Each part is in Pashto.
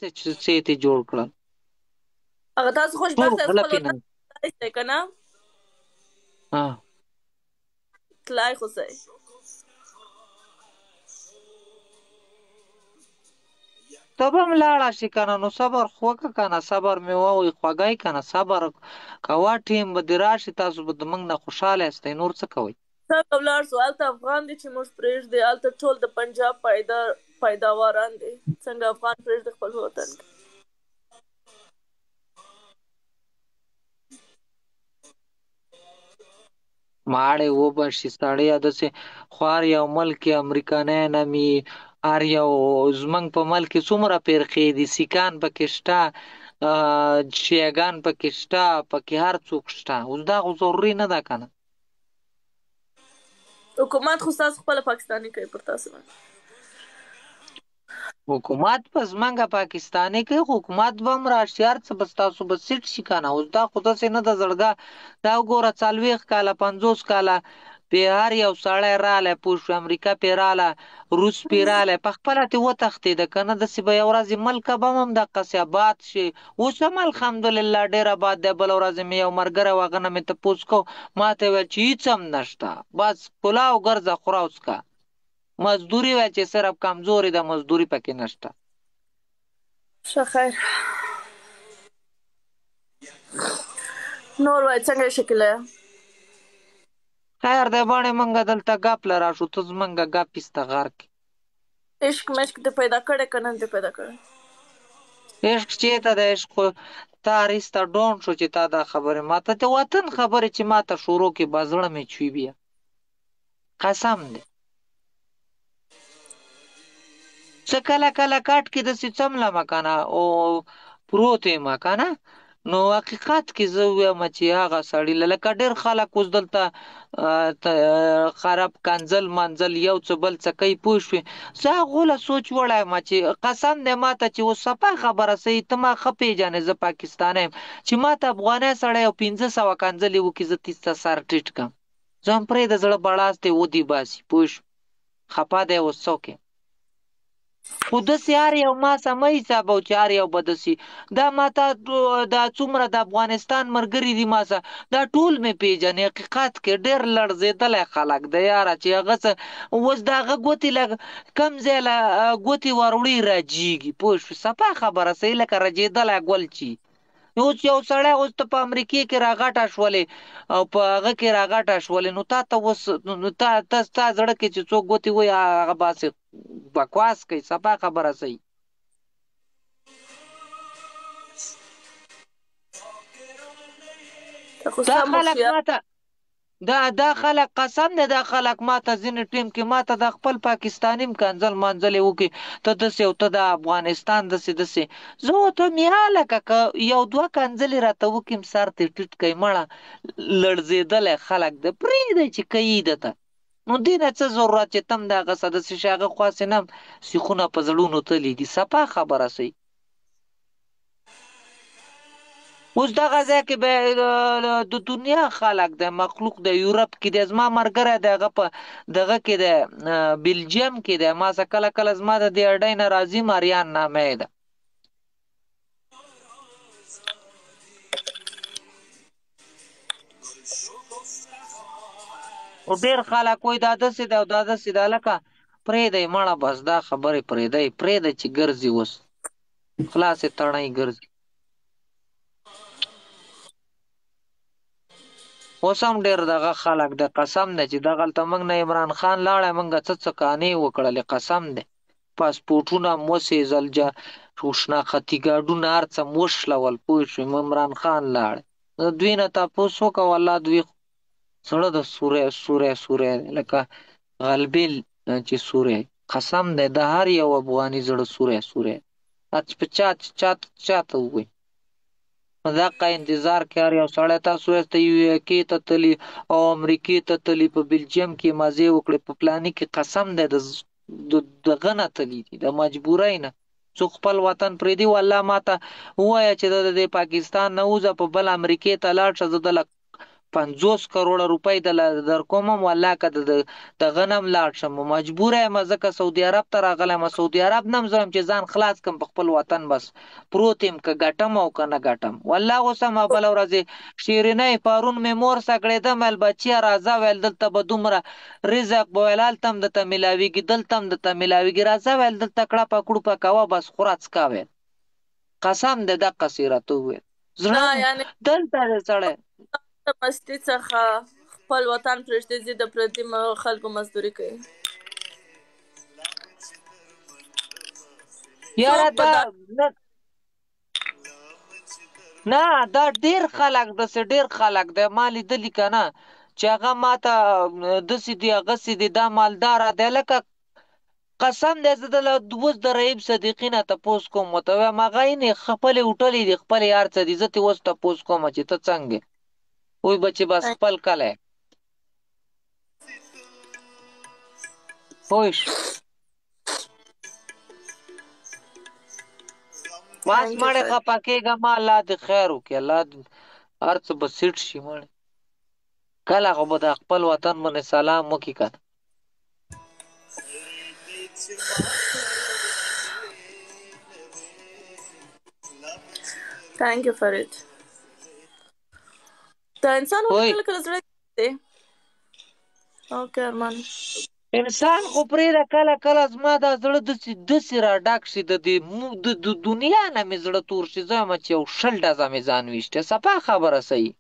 چې څه یې ترې جوړ کړل. هغه تاسو ټول خوشبخته یاست غله خپل پې نه وطن ته تللی که نه؟ تللی خو سئ. ته به هم لاړه شي که نه، نو صبر خو وکړه که نه، صبر مې ووایي خوږی که نه، صبر کوه، ټیم به دې راشي، تاسو به د موږ نه خوشحاله یاستئ، نور څه کوئ. څنګه ولاړ سو؟ هلته افغان دي چې موږ پرېږدي، هلته ټول د پنجاب پیداواران دي. څنګه افغان پرېږدي خپل وطن کې؟ ماړې وبشي سړیه، داسې خو هر یو ملک کې امریکنیان هم وي، هر یو زمونږ په ملک کې څومره فرقې دي، سیکان پکې شته، شیعهګان پکې شته، پکې هر څوک شته. اوس دا خو ضروري نه ده که نه. حکومت خو ستاسو خپله پاکستاني کوي پر تاسو باندې. حکومت په زمونږه پاکستاني کوي، خو حکومت به هم راشي، هر څه به ستاسو به سیټ شي که نه. اوس دا خو داسې نه ده زړګه، دا وګوره 40 کاله 50 کاله پې هر یو سړی رالی، پوه شو، امریکا پې راله، روس پې رالی، په خپله ترې وتښتېده که نه، داسې به یو ورځې ملک به هم همدقسې اباد شي. اوس هم الحمدلله ډېر اباد دی. بله ورځ مې یو ملګری و، هغه نه مې تپوس کو، ما ته یې ویل چې هېڅ هم نشته، بس پلاو ګرځه خوره او څکه. مزدوري وای چې صرف کمزوري ده، مزدوري پکې نشته. ښه خیر. نور وای څنګه شکله؟ خیر دی باڼې، مونږ دلته ګپ له راشو، ته زمونږه ګپ ایسته غر کې. عشق مشق دې پیدا کړی که نه دې پیدا کړی؟ عشق چېرته دی؟ عشق خو تا ایسته ډون شو چې تا دا خبرې ماته، د وطن خبرې چې ماته شروع کې به زړه مې چوي بیا، قسم دی. څه کله کله کټ کې داسې څملمه که نه، او پروت یمه که نه، نو حقیقت کې زه ویم چې هغه سړي لکه ډېر خلک اوس دلته خراب کنځل منځل یو څه بل څه کوي، پوه شوې. زه هغو له سوچ وړی یم چې قسم دی ماته چې اوس صفا خبره صحیح، ته ما ښه پېژنې، زه پاکستانی یم، چې ماته افغانی سړی یو 500 کنځلې وکړي، زه تیسته سر ټیټ کړم، زه هم پرېږده، زړه بړاس دی ودې باسي، پوه شو، خفه دی اوس څوک یم. خو داسې هر یو ما سمه حسابو چې هر یو به داسې دا ماته دا څومره د افغانستان ملګري دي ما سره، دا ټول مې پېژني. حقیقت کې ډېر لړزېدلی خلک دی یاره، چې هغه څه اوس د هغه ګوتې لږ کم ځای له ګوتې وروړي رجېږي، پوه شو، صفا خبره صحیح، لکه رجېدلی ګل چې اوس یو سړی، اوس ته په امریکې کې راغټه شولې او په هغه کې راغټه شولې، نو تا ته اوس نو ستا زړه کې چې څوک ګوتې وایي هغه باسې بکواس کوي، صفا خبره صحیح. دا خلک ماته دا خلک قسم دی، دا خلک ماته ځینې ټیم کې ماته د خپل پاکستاني م کنځل منځلې وکړي، ته داسې او ته د افغانستان داسې زه ورته وایم یا لکه که یو دوه کنځلې راته وکړي سر ترې ټیټ کړئ، مړه لړزېدلی خلک دی، پرېږدئ چې کوي درته، نو دې نه څه ضرورت چې ته هم د هغه څه داسې شي، هغه خواسې نه هم سیخونه په زړونو تللي دي، صفا خبره صحیح. اوس دغه ځای کې به د دنیا خلک دی، مخلوق دی، یورپ کې دی، زما ملګری دی هغه په دغه کې دی، بلجیم کې دی، ما سره کله کله زما د دې اډۍ نه راځي، مریان نامه یې ده. او ډېر خلک وایي دا داسې ده او دا داسې ده، لکه پرېږدئ مړه بس دا خبرې پرېږدئ چې ګرځي، اوس خلاصې تڼۍ ګرځي. اوس هم ډېر دغه خلک دی، قسم دی چې دغلته موږ نه عمران خان لاړی، موږ څه کانې وکړلې، قسم دی، پاسپورټونه هم وسېزل، شناختي ګارډونه هر څه هم وشلول، پوه شوې، عمران خان لاړی. د دوی نه تپوس وکړه، والله دوی زړه د سوری دی، لکه غلبېل چې سوری، قسم دی د هر یو افغاني زړه سوری په چاته ووایي. په دقه انتظار کې هر یو سړی، تاسو وایاست UK ته تلي او امریکې ته تلي، په بلجیم کې مزې وکړې، په فلاني کې، قسم دی دغه نه تلي دي، د مجبورۍ نه. څوک خپل وطن پرېږدي، والله ما ته ووایه چې د دې پاکستان نه وځه، په بل امریکې ته لاړ شه، زه دله 50 کروڑه روپۍ در کوم والله که د غنم لاړ شم مجبور یم ځکه سعودي عرب ته راغلی سعودي عرب نه زم چې ځان خلاص کم په خپل وطن بس پروت یم که ګټم او که نه ګټم والله اوس هم بله ورځې شیرینۍ پرون مې مور سکړېدم ویل بچیه راځه ویل دلته به دومره رزق به ویل هلته هم درته میلاویږي دلته هم درته میلاویږي راځه ویل دلته کړپه کړوپه کوه بس خوره څکه ویل قسم دې دقسې راته وویل زړه یعنې دلته دی سړی د مستۍ څخه خپل وطن پرېږدي ځي د پردي خلکو مزدوري کوي یاره دا نه دا ډېر خلک داسې ډېر خلک دی ما لیدلي که نه چې هغه ماته داسې دي هغسې دي دا مالداره دی لکه قسم دی زه اوس د رحیم صدیقي نه تپوس کوم ورته وایم هغه یې خپلې هوټلې دي خپلې هر څه دي زه ترې اوس تپوس کوم چې ته څنګه یې وایي به چې بس خپل کلی پوه شو بس مړې خفه کېږه ما الله دې خیر وکړي الله هر څه به سیټ شي مړې کله خو به د خپل وطن باندې سلام وکړي که نه تhank you فرید د انسان کله کله زړه دی اوکې ارمان انسان خو پرېږده کله کله زما دا زړه داسې را ډک شي د دنیا نه مې زړه تور شي زه وایم چې یو 10 ډزه مې ځان ویشتی صفا خبره صحیح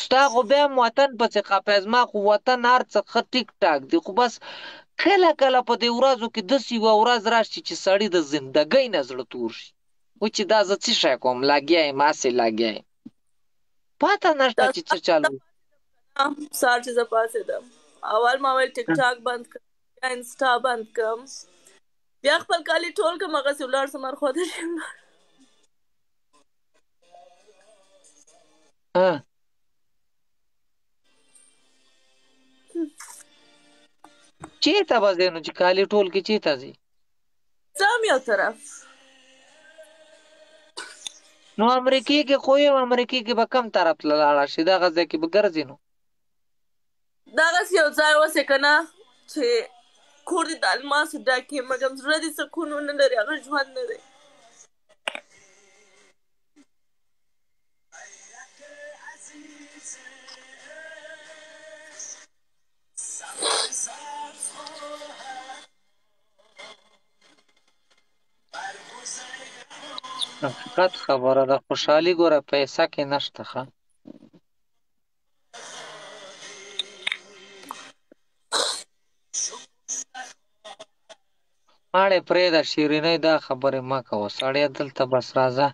ستا خو بیا هم وطن پسې خفه زما خو وطن هر څه ښه ټیک ټاک دی خو بس کله کله په دې ورځو کې داسې یوه ورځ راشي چې سړي د زندګۍ نه زړه تور شي و چې دا زه څه شی کوم لګیا یم هسې لګیا یم پته نشته چې څه چلو سهار چې زه پاڅېدم اول ما ویل ټیک ټاک بند کړم بیا انسټا بند کړم بیا خپل کالي ټول کړم هغسې ولاړ سم هرخواته شم چېرته به ځې نو چې کالي ټول کې چېرته ځې ځم یو طرف نو امریکې کې خو یم امریکې کې به کم طرف ته لاړه شي دغه ځای کې به ګرځې نو دغسې یو ځای اوسې که نه چې کور دې د الماسو ډک وي مګر زړه دې سکون ونه لري هغه ژوند نه دی حقیقت خبره ده خوشحالي ګوره پیسه کې نشته ښه ماړې پرېږده شیرینۍ دا خبرې مه کوه سړیه دلته بس راځه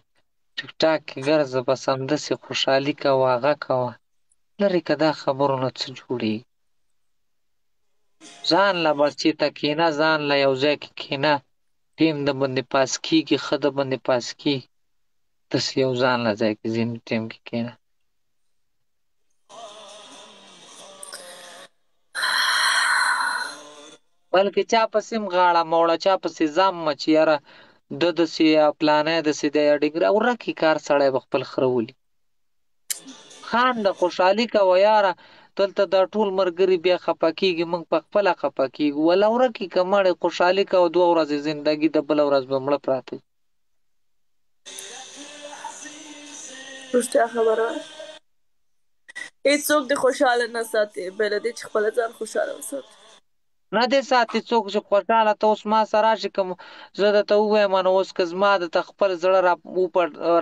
ټیک ټاک کې ګرځه بس همداسې خوشحالي کوه هغه کوه لرې که دا خبرو نه څه جوړېږي ځان له بس چېرته کښېنه ځان له یو ځای کې کښېنه ټیم د باندې پاس کېږي ښه د باندې پاس کېږي داسې یو ځان له ځای کې ځینې ټیم کې کښېنه بلکې چا پسې هم غاړه مه وړه چا پسې ځم مه چې یاره ده داسې یا پلانی داسې دی یا ډینګره ورکې کار سړی به خپل خره ولي خانده خوشحالي کوه یاره دلته دا ټول ملګري بیا خفه کېږي موږ په خپله خفه کېږو وله ورکې که مړې خوشحالي کوه 2 ورځې زندګي د بله ورځ به مړه پراته رښتیا خبره هېڅوک دې خوشحاله نه ساتي بې له دې چې خپله ځان خوشحاله وساتي نه دې ساتي څوک چې خوشحاله ته اوس ما سره راشي که زه درته ووایم نو اوس که زما درته خپل زړه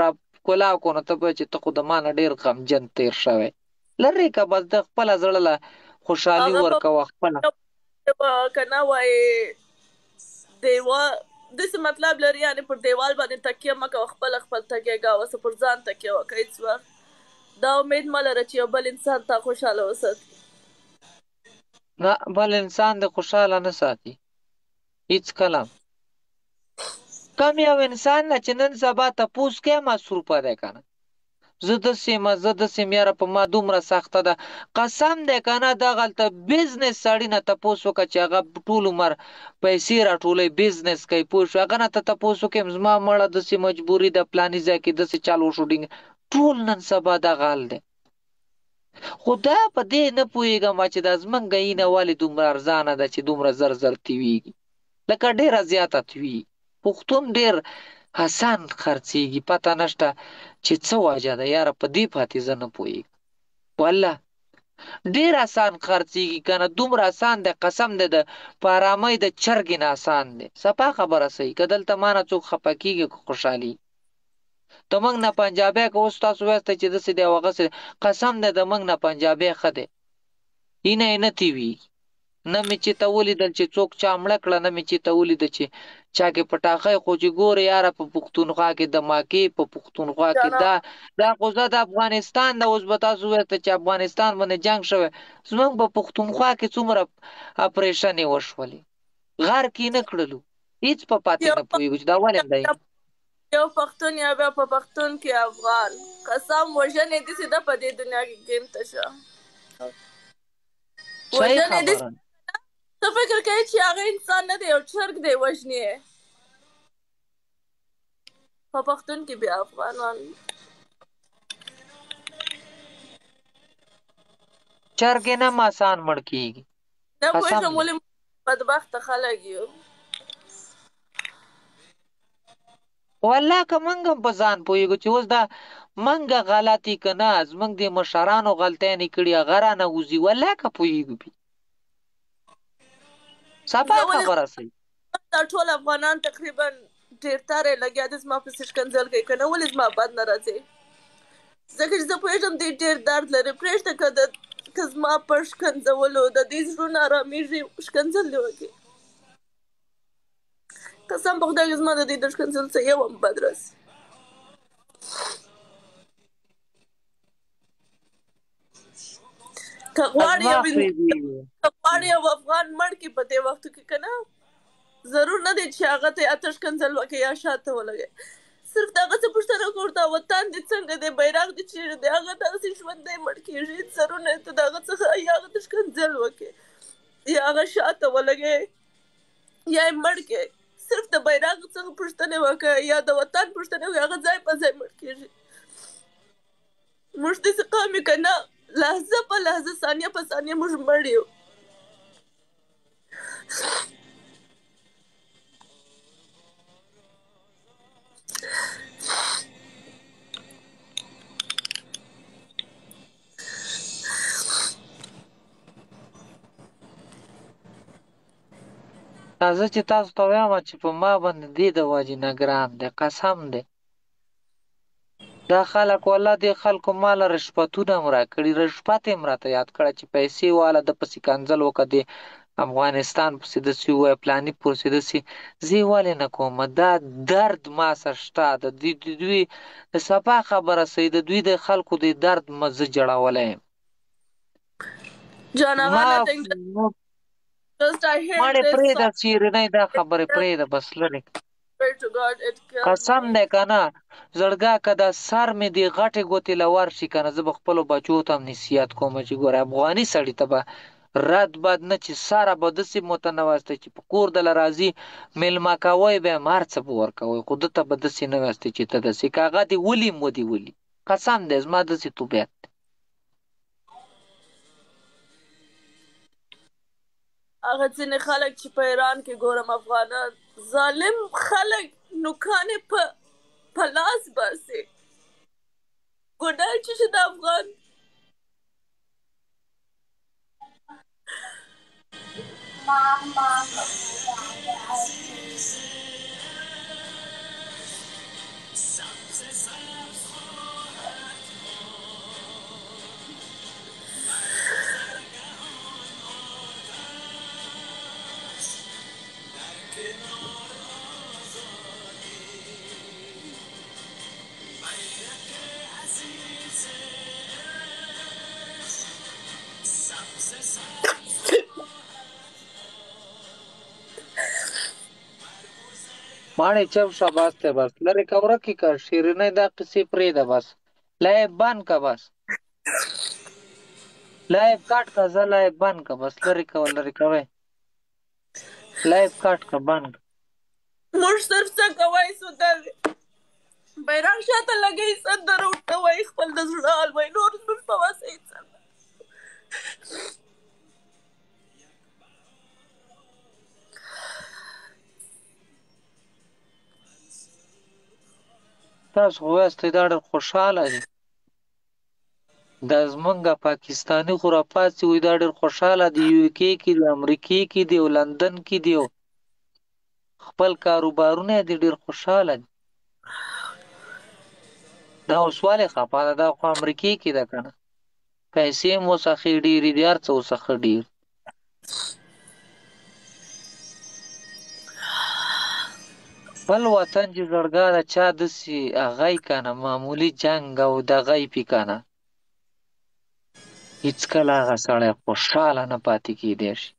را کولاو کړو نو ته به چې ته خو د ما نه ډېر غمجن تېر شوی لرې که بس د خپله زړه له خوشحالي ورکوه خپله که نه وایې داسې مطلب لري یعنې پر دیوال باندې تکیه مه کوه خپله خپل تکیه کوه پر ځان تکیه وکړه هېڅ وخت دا امید مه لره چې یو بل انسان تا خوشحاله وساتي نه بل انسان دې خوشحاله نه ساتي هېڅکله کم یو انسان نه چې نن سبا تپوس کوي مصروفه دی که نه زه داسې یم زه داسې یم یاره په ما دومره سخته ده قسم دی که نه دغلته بزنس سړي نه تپوس وکړه چې هغه ټول عمر پیسې راټولوي بزنس کوي پوه شو هغه نه ته تپوس وکړې زما مړه داسې مجبوري ده پلاني ځای کې داسې چل وشو ټول نن سبا دغه حال دی خو دا په دې نه پوهېږم چې دا زمونږ ګاینه ولې دومره ارزانه ده چې دومره زر زر تیویږي، لکه ډېره زیاته تیویږي. پښتون ډېر حسن خرڅېږي، پته نشته چې څه وجه ده یاره، په دې پاتې زه نه پوهېږم. والله ډېر اسان خرڅېږي که نه، دومره اسان دی قسم دی، د په ارامۍ د چرګې نه اسان دی. صفا خبره صحیح، که دلته ما نه څوک خفه کېږي که خوشحالي د موږ نه پنجابی که اوس تاسو وایستی چې داسې دی او هغسې دی، قسم دی د موږ نه پنجابی ښه دی، اینه یې نه تېویږي. نه مې چې ته ولیدل چې څوک چا مړه کړه، نه مې چې ته ولیدل چې چا کې پټاخی، خو چې ګورې یاره په پښتونخوا کې دماکې، په پښتونخوا کې دا خو زه د افغانستان د اوس به تاسو وویل چې افغانستان باندې جنګ شوی، زمونږ په پښتونخوا کې څومره اپریشنې وشولې، غر کې نه کړلو، هېڅ په پاتې نه پوهېږو چې دا ولې دی. یو پښتون یا بیا په پښتون کې افغان، قسم وژنې داسې ده په دې دنیا کې ګیم ته شه. صحیح خبره. ته فکر کوې چې هغه انسان نه دی، یو چرګ دی وژنې یې. په پښتون کې بیا افغانان چرګ یې نه آسان مړ کېږي. نه پوهېږم ولې بدبخته خلک یو. والله که موږ هم په ځان پوهېږو چې اوس دا موږ غلطي که نه، زموږ د مشرانو غلطیانې کړي هغه رانه وځي، والله که پوهېږو پې صفا خبره صحیح. دا ټول افغانان تقریبا ډېر تاره لګیا دي زما پسې ښکنځل کوي، که نه ولې زما بد نه راځي، ځکه چې زه پوهېږم دوی ډېر درد لري. پرېږده که زما په ښکنځولو د دوی زړونه ارامېږي، ښکنځل دې وکړي. قسم په خدای زما د دوی د ښکنځلو څه یو هم بد راسي. که غواړي یو افغان مړ کړي په دې وختو کې، که نه ضرور نه دی چې هغه ته اته ښکنځل وکړي یا شاته ولګوي، صرف د هغه څه پوښتنه وکړو دا وطن دې څنګه دی، بیرغ دې چیرې دی، هغه دغسې ژوندی مړ کېږي، هېڅ ضرور نه دی ته د هغه څخه یا هغه ته ښکنځل وکړې یا هغه شاته ولګوې یا یې مړ کړې، صرف د بیرغ څخه پوښتنې وکړه یا د وطن پوښتنې وکړه، هغه ځای په ځای مړ کېږي. موږ داسې قوم یو که نه، لحظه په لحظه ثانیه په ثانیه موږ مړ یو. زه چې تاسو ته وایم چې په ما باندې دې د وجې نه ګران دی، قسم دی دا خلک والله دې خلکو ماله رشوتونه هم راکړي، رشوت یې هم راته یاد کړه چې پیسې واله ده پسې کنځل وکړه دې افغانستان پسې داسې ووایه پلاني پسې داسې، زه یې ولې نه کومه، دا درد ما سره شته، د دوی د صفا خبره صحیح، د دوی د خلکو د درد زه جړولی یم. مړې پرېږده شیرینۍ دا خبرې پرېږده بس لرې قسم دی که نه زړګا که دا سر مې دې غټې ګوتې له ورشي که نه، زه به خپلو بچو ته هم نصیحت کوم چې ګوره افغاني سړي ته به رد بد نه چې سره به داسې متنوستی چې په کور دله راځي میلمه کوی به یې هر څه به ورکوئ، خو ده ته به داسې نه وستئ چې ته داسې که هغه دې ولي مو دې ولي، قسم دی زما داسې طبیعت دی. هغه ځینې خلک چې په ایران کې ګورم افغانان ظالم خلک نوکانې په لاس باسي، ګناه چې د افغان ماڼې چپ شه بس دی بس لرې که ورکې که شیرینۍ دا قصې پرېږده بس لایب بند که بس لایب کټ که زه لایب بند که بس لرې کوئ لایب کټ که بند موږ صرف څه کوئ سو دغې بیرغ شاته لګوي سندره ورته وایي خپل د زړه حال وایي نور زموږ په وس هېڅ تاسو خو وایاستئ دا ډېر خوشحاله دي. دا زمونږه پاکستاني خرافات چې وایي دا ډېر خوشحاله دي، UK کې دي، امریکې کې دي او لندن کې دي او خپل کاروبارونه یې دي ډېر خوشحاله دي. دا اوس ولې خفه ده؟ دا خو امریکې کې ده که نه، پیسې هم ورڅخه ډېرې دي، هر څه ورڅخه ډېر. خپل وطن چې زړګا د چا داسې هغه یې که نه معمولي جنګ او دغه یې پې که نه، هېڅکله هغه سړی خوشحاله نه پاتې کېدی شي.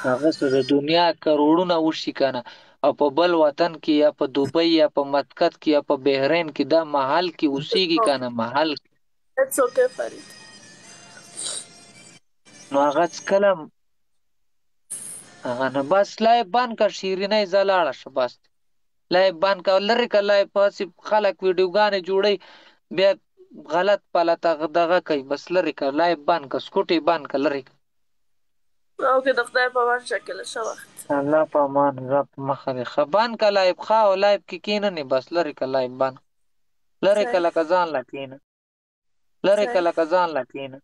هغه څه د دنیا کروړونه وشي که نه، او په بل وطن کې یا په دوبۍ یا په مسقط کې یا په بحرین کې دا محل کې اوسېږي که نه، محل کې، It's okay فرید. نو هغه هېڅکله هغه نه. بس لایف بند که شیرینۍ ځه لاړه شه، بس لایف بند که، لرې که لایف هسې خلک ویډیوګانې جوړوي بیا غلط پلط دغه کوي، بس لرې که لایف بند که، سکوټ یې بند که، لرې که. اوکې د خدای په امان شکله ښه وخت. الله په امان، زه په مخه دې ښه بند که لایف، ښه او لایف کې کښېننې بس لرې که لایف بند، لرې که صحیح لکه ځان له کښېنه، لرې که صحیح لکه ځان له کښېنه.